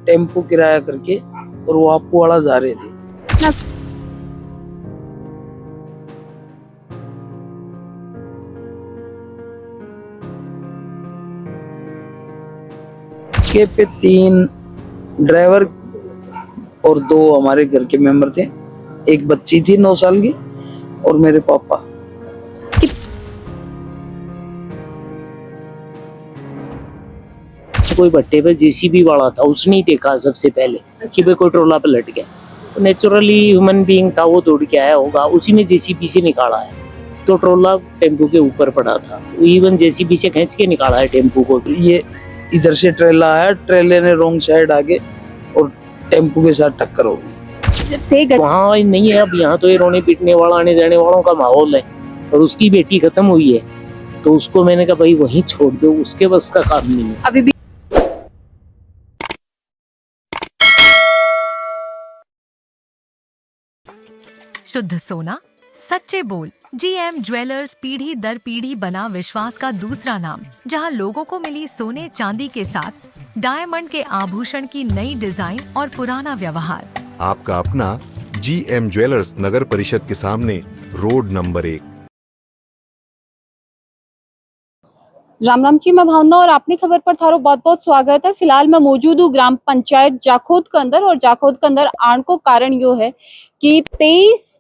Tempo किराया करके और वो आपको वाला जा रहे थे। के पे 3 ड्राइवर और 2 हमारे घर के मेंबर थे। एक बच्ची थी 9 साल की और मेरे पापा। कोई भट्टे पे जेसीबी वाला था, उसने ही देखा सबसे पहले कि भाई कोई ट्रोला पलट गया। तो नेचुरली ह्यूमन बीइंग था, वो दौड़ के आया होगा, उसी ने जेसीबी से निकाला है। तो ट्रोला टेम्पो के ऊपर पड़ा था, इवन जेसीबी से खींच के निकाला है टेम्पो को। ये इधर से ट्रेला आया, ट्रेले ने रॉन्ग साइड आगे और टेम्पो के साथ टक्कर हो गई। वहाँ नहीं है अब, यहाँ तो ये रोने पीटने वाला आने जाने वालों का माहौल है। और उसकी बेटी खत्म हुई है, तो उसको मैंने कहा भाई वहीं छोड़ दो, उसके बस का काम नहीं है अभी भी। शुद्ध सोना, सच्चे बोल। जीएम ज्वेलर्स पीढ़ी दर पीढ़ी बना विश्वास का दूसरा नाम, जहां लोगों को मिली सोने चांदी के साथ डायमंड के आभूषण की नई डिजाइन और पुराना व्यवहार। आपका अपना जीएम ज्वेलर्स, नगर परिषद के सामने, रोड नंबर 1। राम राम जी, मैं भावना और आपने खबर पर थारो बहुत बहुत स्वागत है। फिलहाल मैं मौजूद हूँ ग्राम पंचायत जाखोद के अंदर, और जाखोद के अंदर आने को कारण यो है कि 23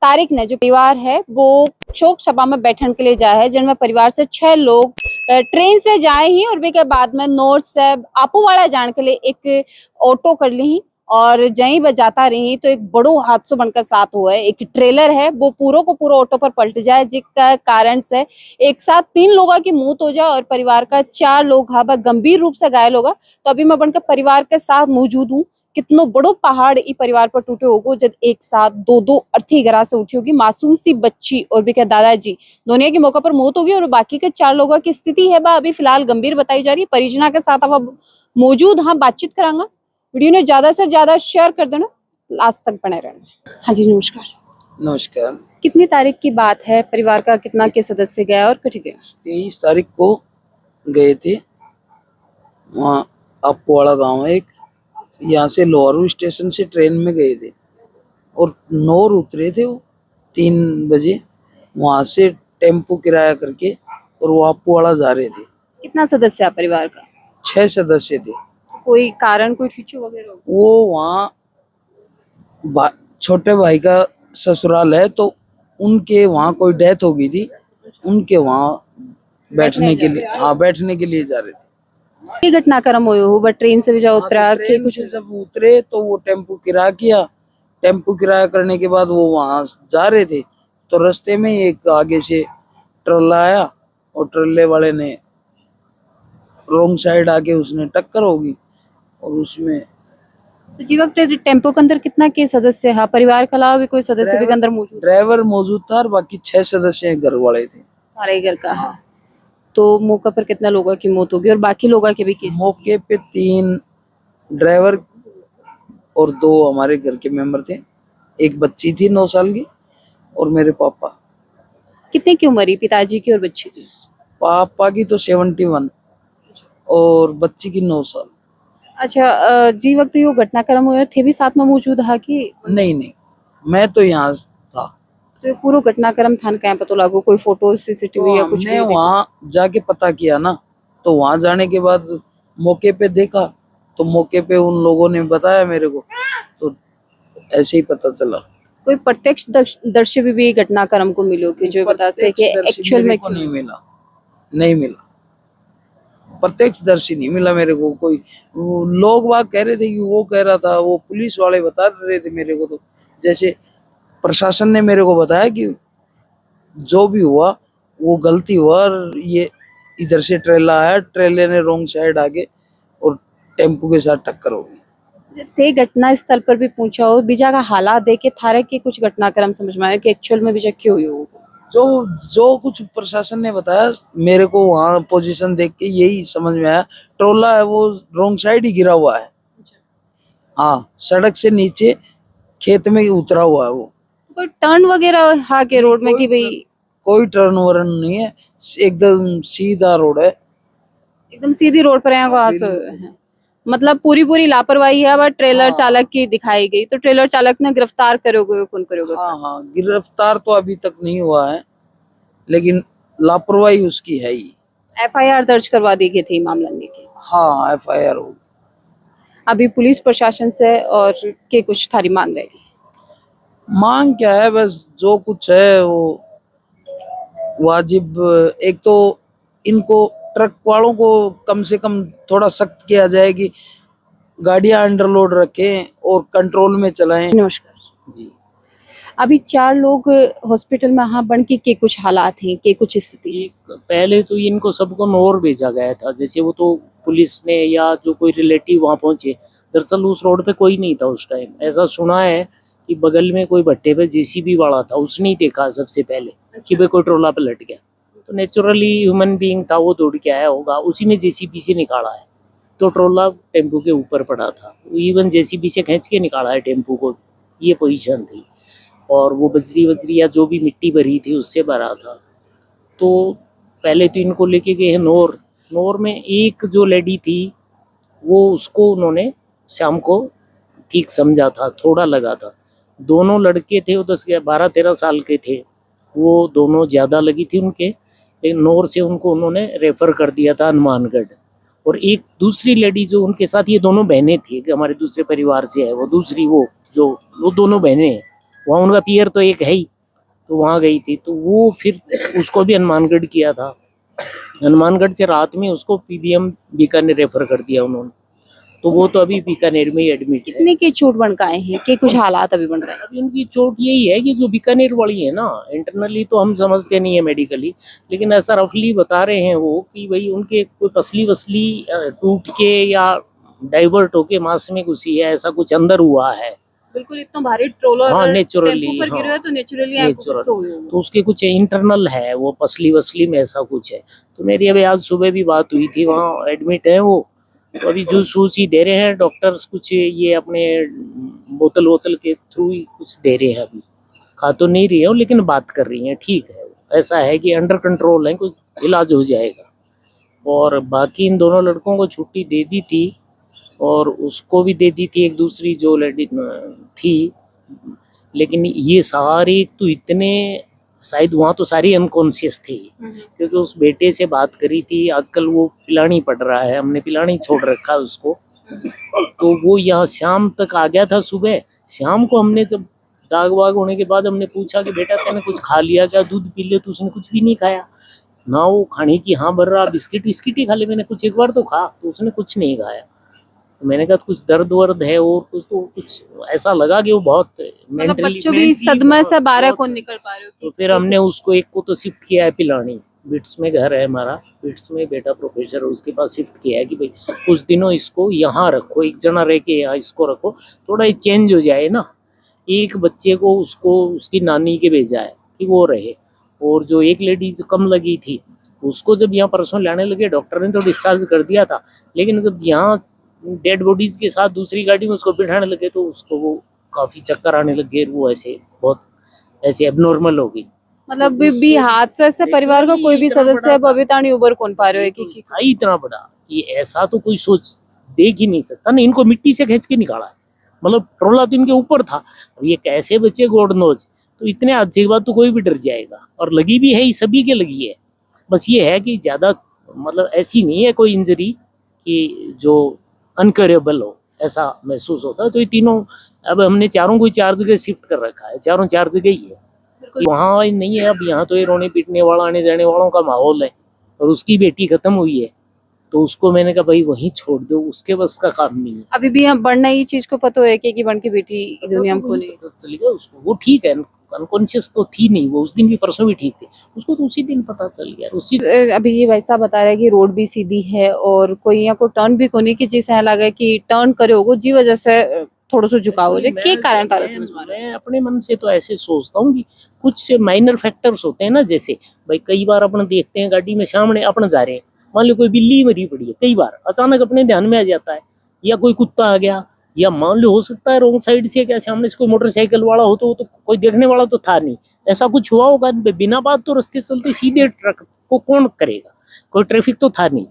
तारीख ने जो परिवार है वो शोक सभा में बैठने के लिए जाए है, जिनमें परिवार से 6 लोग ट्रेन से जाए ही और भी के बाद में नॉर्थ से आपूवाड़ा जाने के लिए एक ऑटो कर ली और जहीं बजाता रही तो एक बड़ो हादसा बनकर साथ हुआ है। एक ट्रेलर है वो पूरा को पूरा ऑटो पर पलट जाए, जिसका कारण से एक साथ 3 लोगों की मौत हो जाए और परिवार का 4 लोग गंभीर रूप से घायल होगा। तो अभी मैं बनकर परिवार के साथ मौजूद हूँ। कितनो बड़ो पहाड़ ई परिवार पर टूटे होगो जब एक साथ 2-2 अर्थी घरा से उठी होगी। मासूम सी बच्ची और भी के दादाजी दोनों की मौके पर मौत होगी और बाकी के 4 लोगों की स्थिति है अभी फिलहाल गंभीर बताई जा रही है। परिजना के साथ अब मौजूद हाँ बातचीत करांगा। वीडियो ने ज्यादा से ज्यादा शेयर कर देना, लास्ट तक बने रहना। हाँ जी नमस्कार। नमस्कार। कितनी तारीख की बात है? परिवार का कितना के सदस्य गया और कट गया? 23 तारीख को गए थे, वहाँ आपवाड़ा गांव है एक, यहाँ से लोहारू स्टेशन से ट्रेन में गए थे और नौर उतरे थे वो 3 बजे। वहाँ से टेम्पो किराया करके और वो आपवाड़ा जा रहे थे। कितना सदस्य है परिवार का? 6 सदस्य थे। कोई कारण, कोई ठिचू वगैरह? वो वहाँ छोटे भाई का ससुराल है, तो उनके वहाँ कोई डेथ हो गई थी, उनके वहाँ बैठने के लिए, हाँ बैठने के लिए जा रहे थे। ये घटनाक्रम हो बट ट्रेन से भी जाओ उतरा तो के कुछ? जब उतरे तो वो टेम्पो किराया किया, टेम्पो किराया करने के बाद वो वहाँ जा रहे थे, तो रास्ते में एक आगे से ट्रला आया और ट्रले वाले ने रॉन्ग साइड आके उसने टक्कर होगी और उसमें। तो जी वक्त टेम्पो के अंदर कितना के सदस्य है? परिवार के अलावा भी कोई सदस्य भी के अंदर मौजूद? ड्राइवर मौजूद था और बाकी 6 सदस्य घर वाले थे। सारे घर का है। तो मौके पर कितना लोगों की मौत होगी और बाकी लोगों के भी केस? मौके पे 3 ड्राइवर और 2 हमारे घर के मेंबर थे। एक बच्ची थी 9 साल की और मेरे पापा। कितने की उम्र है पिताजी की और बच्ची की? पापा की तो 71 और बच्ची की 9 साल। अच्छा, जी वक्त यो घटनाक्रम हुए थे भी साथ में मौजूद है कि नहीं, मैं तो यहाँ था। तो पूरा घटनाक्रम थान कहाँ पता लागो? कोई फोटो सीसीटीवी या कुछ? मैं वहाँ जाके पता किया ना, तो वहाँ जाने के बाद मौके पे देखा तो मौके पे उन लोगों ने बताया मेरे को, तो ऐसे ही पता चला। कोई प्रत्यक्ष दर्शी भी घटनाक्रम को मिलो कि जो बताते हैं कि एक्चुअल में को नहीं मिला प्रत्यक्षदर्शी नहीं मिला मेरे को कोई। लोग बाग कह रहे थे कि वो कह रहा था, वो पुलिस वाले बता रहे थे मेरे को, तो जैसे प्रशासन ने मेरे को बताया कि जो भी हुआ वो गलती हुआ और ये इधर से ट्रेला आया, ट्रेले ने रॉन्ग साइड आगे और टेम्पो के साथ टक्कर हो गई। ते घटना स्थल पर भी पूछा हो, बीजा का हालात देखे थारे के कुछ घटनाक्रम समझ में आया कि एक्चुअल में बीजा क्यों हुई हो? जो कुछ प्रशासन ने बताया मेरे को, वहाँ पोजीशन देख के यही समझ में आया, ट्रोला है वो रॉन्ग साइड ही गिरा हुआ है। हाँ, सड़क से नीचे खेत में उतरा हुआ है वो। कोई टर्न वगैरह हा के रोड में कि भाई? कोई टर्न वर्न नहीं है, एकदम सीधा रोड है। एकदम सीधी रोड पर यहाँ को हादसा हुआ है। मतलब पूरी लापरवाही है, बट ट्रेलर हाँ। चालक की दिखाई गई। तो ट्रेलर चालक ने गिरफ्तार करोगे, कौन करोगे? हाँ हाँ, गिरफ्तार तो अभी तक नहीं हुआ है, लेकिन लापरवाही उसकी है ही। एफआईआर दर्ज करवा दी गई थी मामला लेके। हाँ, FIR हो। अभी पुलिस प्रशासन से और के कुछ थारी मांग रहेगी? मांग क्या है, बस जो कुछ है वो वाजिब। एक तो इनको ट्रक वालों को कम से कम थोड़ा सख्त किया जाए कि गाड़ियां अंडरलोड रखें और कंट्रोल में चलाएं। नमस्कार जी। अभी 4 लोग हॉस्पिटल में यहाँ बन के कुछ हालात हैं, के कुछ स्थिति? एक पहले तो इनको सबको नौर भेजा गया था, जैसे वो तो पुलिस ने या जो कोई रिलेटिव वहाँ पहुंचे। दरअसल उस रोड पे कोई नहीं था उस टाइम। ऐसा सुना है कि बगल में कोई भट्टे पे जेसीबी वाला था, उसने ही देखा सबसे पहले कि भाई कोई ट्रोला पे लट गया। तो नेचुरली ह्यूमन बीइंग था, वो दौड़ के आया होगा, उसी ने जेसीबी से निकाला है। तो ट्रोला टेम्पू के ऊपर पड़ा था, इवन जेसीबी से खींच के निकाला है टेम्पू को, ये पोजीशन थी। और वो बजरी या जो भी मिट्टी भरी थी उससे भरा था। तो पहले तो इनको लेके गए हैं नौर में। एक जो लेडी थी वो, उसको उन्होंने शाम को ठीक समझा था, थोड़ा लगा था। दोनों लड़के थे, वो 12-13 साल के थे, वो दोनों ज़्यादा लगी थी उनके, लेकिन नौर से उनको उन्होंने रेफर कर दिया था हनुमानगढ़। और एक दूसरी लेडी जो उनके साथ, ये दोनों बहनें थी, हमारे दूसरे परिवार से है वो दूसरी, वो दोनों बहनें हैं, वहाँ उनका पियर तो एक है ही, तो वहाँ गई थी। तो वो फिर उसको भी हनुमानगढ़ किया था। हनुमानगढ़ से रात में उसको PBM बीकानेर रेफर कर दिया उन्होंने। तो वो तो अभी बीकानेर में ही एडमिट है। कितने के चोट बन गए हैं, के कुछ हालात अभी बन गए? अभी उनकी चोट यही है कि जो बीकानेर वाली है ना, इंटरनली तो हम समझते नहीं है मेडिकली, लेकिन ऐसा रफली बता रहे हैं वो कि भाई उनके कोई पसली वसली टूट के या डाइवर्ट होके मांस में घुसी है, ऐसा कुछ अंदर हुआ है। बिल्कुल इतना भारी ट्रोलर हाँ, अगर नेचुरली, टेम्पू पर गिरा है तो नेचुरली तो उसके कुछ इंटरनल है, वो पसली वसली में ऐसा कुछ है। तो मेरी अभी आज सुबह भी बात हुई थी, वहाँ एडमिट है वो। तो अभी जूस वूस ही दे रहे हैं डॉक्टर्स, कुछ ये अपने बोतल के थ्रू ही कुछ दे रहे हैं। अभी खा तो नहीं रही है लेकिन बात कर रही हैं, ठीक है। ऐसा है कि अंडर कंट्रोल है, कुछ इलाज हो जाएगा। और बाकी इन दोनों लड़कों को छुट्टी दे दी थी, और उसको भी दे दी थी एक दूसरी जो लेडी थी। लेकिन ये सारे तो इतने, शायद वहाँ तो सारी अनकॉन्शियस थी, क्योंकि उस बेटे से बात करी थी। आजकल वो पिलानी पड़ रहा है, हमने पिलानी छोड़ रखा है उसको। तो वो यहाँ शाम तक आ गया था। सुबह शाम को हमने जब दाग वाग होने के बाद हमने पूछा कि बेटा तेने कुछ खा लिया क्या, दूध पी ले? तो उसने कुछ भी नहीं खाया ना। वो खाने की हाँ भर रहा, बिस्किट ही खा ले, मैंने कुछ एक बार तो खा, तो उसने कुछ नहीं खाया। तो मैंने कहा कुछ दर्द वर्द है और कुछ, तो कुछ ऐसा लगा कि वो बहुत मतलब बच्चों भी सदमे से बारह को निकल पा रहे हो। तो फिर हमने उसको एक को तो शिफ्ट किया है पिलानी, बिट्स में घर है हमारा, बिट्स में बेटा प्रोफेसर है, उसके पास शिफ्ट किया है कि भाई कुछ दिनों इसको यहाँ रखो, एक जना रह के यहाँ इसको रखो, थोड़ा ये चेंज हो जाए ना। एक बच्चे को उसको उसकी नानी के भेजा है कि वो रहे। और जो एक लेडी जो कम लगी थी उसको जब यहाँ परसों लाने लगे डॉक्टर ने तो डिस्चार्ज कर दिया था, लेकिन जब यहाँ डेड बॉडीज के साथ दूसरी गाड़ी में उसको बिठाने लगे तो उसको वो काफी चक्कर आने लगे, वो ऐसे बहुत ऐसे एबनॉर्मल हो गई। मतलब भी हादसे से परिवार का कोई भी सदस्य बबीतानी उबर कौन पा रहे हो कि इतना बड़ा कि ऐसा तो कोई सोच देख ही नहीं सकता ना। इनको मिट्टी से खींच के निकाला है, मतलब ट्रोला तो इनके ऊपर था। अब ये कैसे बच्चे गॉड नोज, तो इतने हादसे के बाद तो कोई भी डर जाएगा। और लगी भी है, ये सभी के लगी है। बस ये है कि ज्यादा मतलब ऐसी नहीं है कोई इंजरी कि जो अनकरेबल हो, ऐसा महसूस होता है। तो ये तीनों अब हमने चारों को 4 जगह शिफ्ट कर रखा है, चारों 4 जगह ही है। वहाँ नहीं है अब, यहाँ तो ये रोने पीटने वाला आने जाने वालों का माहौल है। और उसकी बेटी खत्म हुई है तो उसको मैंने कहा भाई वहीं छोड़ दो, उसके बस का काम नहीं है। अभी भी हम बढ़ना ये चीज को पता है कि बन की बेटी दुनिया में कोई नहीं चली गया उसको, वो ठीक है, अनकॉन्शियस तो थी नहीं वो, उस दिन भी परसों भी ठीक थी, उसको तो उसी दिन पता चल गया उसी। अभी ये वैसा बता रहा है कि रोड भी सीधी है और कोई यहाँ को टर्न भी कोने की चीज है, लगा कि टर्न करे होगो जी वजह से थोड़ा सा झुकाव हो जाए, क्या कारण था? मैं अपने मन से तो ऐसे सोचता हूँ कि कुछ माइनर फैक्टर्स होते हैं ना, जैसे भाई कई बार अपन देखते हैं गाड़ी में सामने अपन जा रहे हैं, मान लो कोई बिल्ली मरी पड़ी है, कई बार अचानक अपने ध्यान में आ जाता है, या कोई कुत्ता आ गया, या मान लो हो सकता है रोंग साइड से क्या सामने से कोई मोटरसाइकिल वाला हो, तो कोई देखने वाला तो था नहीं, ऐसा कुछ हुआ होगा। बिना बात तो रास्ते चलते सीधे ट्रक को कौन करेगा, कोई ट्रैफिक तो था नहीं।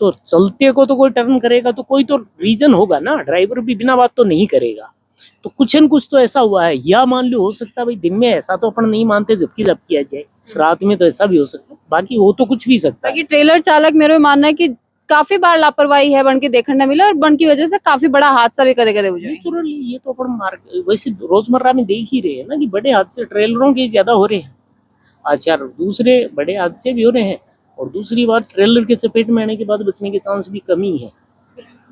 तो चलते को तो कोई टर्न करेगा तो कोई तो रीजन होगा ना, ड्राइवर भी बिना बात तो नहीं करेगा। तो कुछ न कुछ तो ऐसा हुआ है, या मान लो हो सकता है भाई दिन में ऐसा तो अपन नहीं मानते जबकि जब किया जाए, रात में तो ऐसा भी हो सकता है, बाकी हो तो कुछ भी सकता है। बाकी ट्रेलर चालक मेरा मानना है कि काफी बार लापरवाही है बन के देखने मिला और बन की वजह से काफी बड़ा हादसा भी कदे कदे हो जाए। नेचुरली ये तो अपन वैसे रोजमर्रा में देख ही रहे हैं ना कि बड़े हादसे ट्रेलरों के ज्यादा हो रहे हैं। अच्छा, दूसरे बड़े हादसे भी हो रहे हैं, और दूसरी बात ट्रेलर के चपेट में आने के बाद बचने के चांस भी कमी है।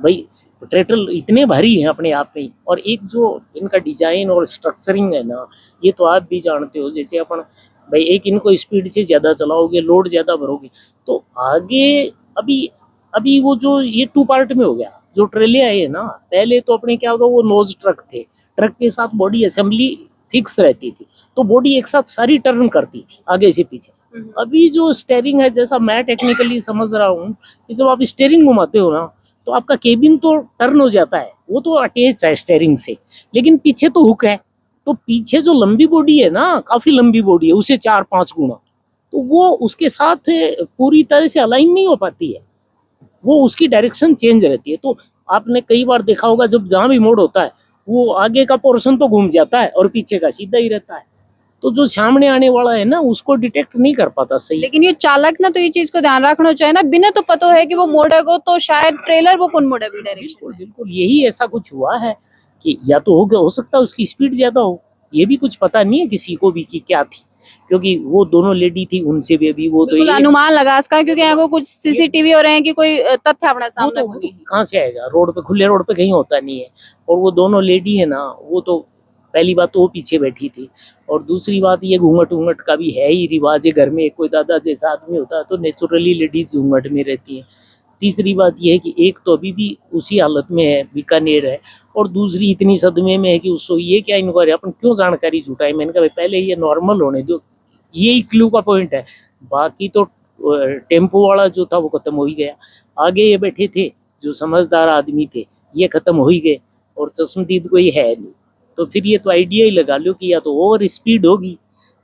भाई ट्रेलर इतने भारी हैं अपने आप में ही, और एक जो इनका डिजाइन और स्ट्रक्चरिंग है ना, ये तो आप भी जानते हो। जैसे अपन भाई एक इनको स्पीड से ज्यादा चलाओगे, लोड ज्यादा भरोगे तो आगे अभी वो जो ये 2 पार्ट में हो गया। जो ट्रेले आए हैं ना, पहले तो अपने क्या होगा, वो नोज ट्रक थे, ट्रक के साथ बॉडी असेंबली फिक्स रहती थी, तो बॉडी एक साथ सारी टर्न करती थी आगे से पीछे। अभी जो स्टेयरिंग है, जैसा मैं टेक्निकली समझ रहा हूँ कि जब आप स्टेयरिंग घुमाते हो ना तो आपका केबिन तो टर्न हो जाता है, वो तो अटैच है स्टेयरिंग से, लेकिन पीछे तो हुक है, तो पीछे जो लंबी बॉडी है ना, काफी लंबी बॉडी है, उसे 4-5 गुना, तो वो उसके साथ पूरी तरह से अलाइन नहीं हो पाती है, वो उसकी डायरेक्शन चेंज रहती है। तो आपने कई बार देखा होगा जब जहां भी मोड़ होता है वो आगे का पोर्शन तो घूम जाता है और पीछे का सीधा ही रहता है, तो जो सामने आने वाला है ना उसको डिटेक्ट नहीं कर पाता सही। लेकिन ये चालक ना तो ये चीज को ध्यान रखना चाहिए ना, बिना तो पता है कि वो मोड़ेगा तो शायद ट्रेलर वो कौन मोड़े भी डायरेक्शन। बिल्कुल बिल्कुल, यही ऐसा कुछ हुआ है कि या तो हो सकता है उसकी स्पीड ज्यादा हो, ये भी कुछ पता नहीं है किसी को भी कि क्या थी, क्योंकि वो दोनों लेडी थी, उनसे भी अभी वो तो बिल्कुल अनुमान लगा इसका, क्योंकि यहाँ को कुछ सीसीटीवी हो रहे हैं कि कोई तथ्य अपने वो सामने तो कहाँ से आएगा, रोड पे, खुले रोड पे कहीं होता नहीं है। और वो दोनों लेडी है ना, वो तो पहली बात तो वो पीछे बैठी थी, और दूसरी बात ये घूंघट उंघट का भी है ही रिवाज है, घर में कोई दादा जैसा आदमी होता है तो नेचुरली लेडीज घूंघट में रहती हैं। तीसरी बात ये है कि एक तो अभी भी उसी हालत में है, बीकानेर है, और दूसरी इतनी सदमे में है कि उसको ये क्या इंक्वायरी, अपन क्यों जानकारी जुटाए। मैंने कहा पहले ये नॉर्मल होने दो, यही क्लू का पॉइंट है। बाकी तो टेम्पो वाला जो था वो खत्म हो ही गया, आगे ये बैठे थे जो समझदार आदमी थे ये खत्म हो ही गए, और चश्मदीद कोई है नहीं। तो फिर ये तो आइडिया ही लगा लो कि या तो ओवर स्पीड होगी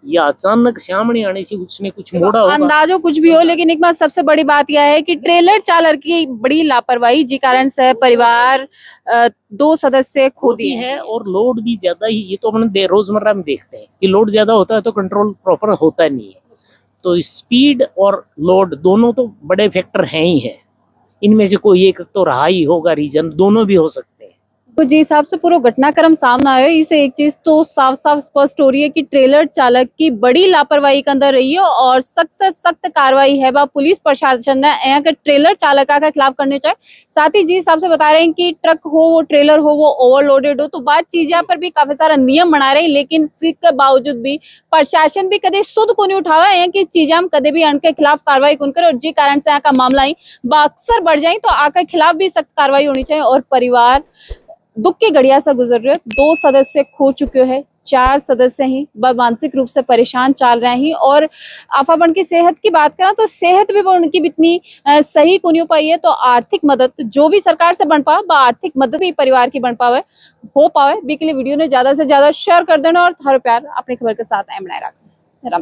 या अचानक सामने आने से उसने कुछ मोड़ा होगा। अंदाजो कुछ भी हो, लेकिन एक बात सबसे बड़ी बात यह है कि ट्रेलर चालक की बड़ी लापरवाही जी कारण से परिवार 2 सदस्य खो भी दिए है, और लोड भी ज्यादा ही, ये तो अपन रोजमर्रा में देखते हैं कि लोड ज्यादा होता है तो कंट्रोल प्रॉपर होता नहीं है। तो स्पीड और लोड दोनों तो बड़े फैक्टर हैं ही हैं, इनमें से कोई एक तो रहा ही होगा रीजन, दोनों भी हो सकते हैं। तो जिस हिसाब से पूरा घटनाक्रम सामने आया, इससे एक चीज तो साफ साफ स्पष्ट हो रही है कि ट्रेलर चालक की बड़ी लापरवाही के अंदर रही है, और सख्त से सख्त कार्रवाई है पुलिस प्रशासन ने यहाँ के ट्रेलर चालक के खिलाफ करने चाहिए। साथ ही जिस हिसाब से बता रहे हैं कि ट्रक हो, वो ट्रेलर हो, वो ओवरलोडेड हो, तो बात चीज यहाँ पर भी काफी सारा नियम बना रहे हैं, लेकिन फिर के बावजूद भी प्रशासन भी कदे सुध को नहीं उठावा है कि चीजें हम कदे भी इनके खिलाफ कार्रवाई कौन करे, और जिस कारण से यहाँ का मामला ही अक्सर बढ़ जाए, तो आके खिलाफ भी सख्त कार्रवाई होनी चाहिए। और परिवार दुख की घड़िया से गुजर रहे, 2 सदस्य खो चुके हैं, 4 सदस्य ही मानसिक रूप से परेशान चल रहे हैं। और आफाबन की सेहत की बात करें तो सेहत भी उनकी इतनी सही को नहीं हो पाई है, तो आर्थिक मदद जो भी सरकार से बन पावे, आर्थिक मदद भी परिवार की बन पावे हो पावे। बीके लिए वीडियो ने ज्यादा से ज्यादा शेयर कर देना और हर प्यार अपनी खबर के साथ बनाए रखना।